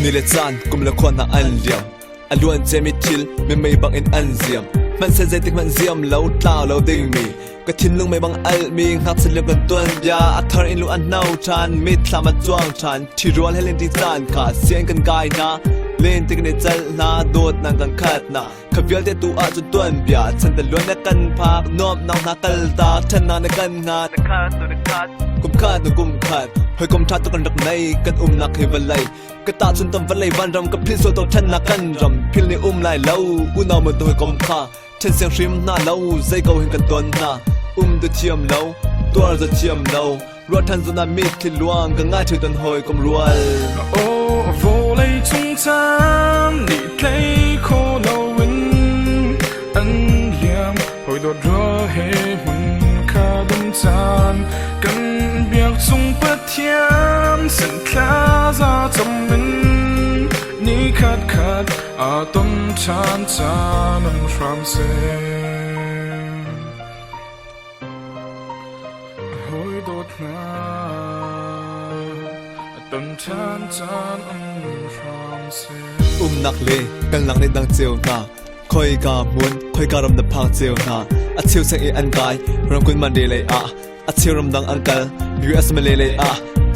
ni le chan kum la khona an liam aluan chemi thil me mei bang in an ziam man se zai tik man ziam lo tla lo ding mi ka thin lung mei bang al mi ngak se le kan tuan bia athar in lu an nau than mi thlama chuang than thi rual helen ti chan kha sian kan gai na len tik ne chal na dot na kan khat na khavial te tu a chu tuan bia chan ta luan na kan phak nom nau na kal ta than na na kan nga na khat tu na khat kum khat nu kum khat hoi kum that tu kan rak nei kan nak he valai ka ta chun tam valai van ram ka phil so to than na kan ram phil ni lai lo u na mo to hoi kum kha chen siang rim na lo zai ko hin kan ton na du thiam lo tuar za thiam lo ro than zu na mi thi luang ka nga thoi ton hoi kum rual o vo lei chung chan ni klei kho lo win an liam hoi do dro he mun kha dum chan kan biak chung pa thiam san kha za chom min ni khat khat a tom chan chan an ram se hoi dot na tom chan chan an ram se nak le kan lang ne dang cheu na khoi ka mun khoi ka ram da phang cheu na a cheu sang e an kai ram kun man de le a cheu ram dang an kal us ma le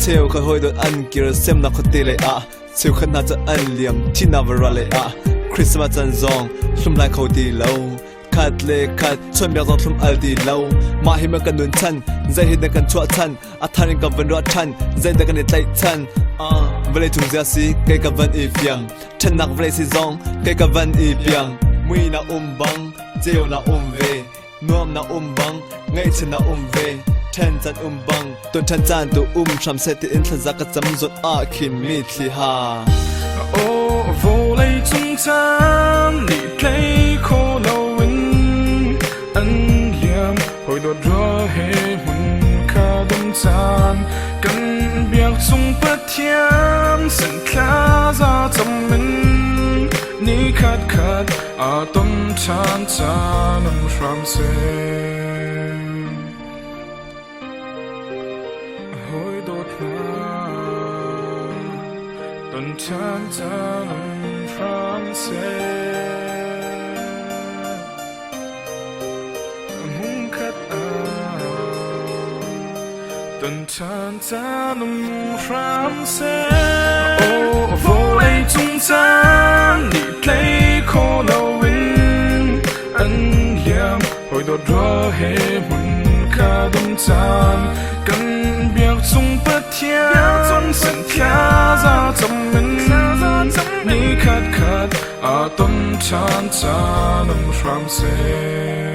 cheu kha hoi dot an kir sem na khote le cheu khan na cha an liam thi na vara le christmas chan zong hlum lai kho ti lo khat le khat chon byak zong hlum al ti lo ma hi ma kan nun chan zai hi na kan chua chan a tharin ka van ro than zai da kan ne tlai chan vale thung zia si kai ka van i fiang than nak vale si zong kai ka van i piang mui na bang jeo na ve nuam na bang ngai chen na ve ten chan bang ton chan chan tu sham se ti in thla ka cham zot a khin mi thli ha o vo lei chung chan ni klei kho lo win an liam hoi do dro he mun kha dum chan kan biak chung pa thiam san kha za chom min ni khat khat a tom chan chan an ram se hoi dot na ton chan chan an ram se mun khat a ton chan chan an ram se o vo lei chung chan ni klei kho lo win an liam hoi do dro he mun kha dum chan kan biak chung pa thiam san kha za chom min ni khat khat a tom chan chan an ram se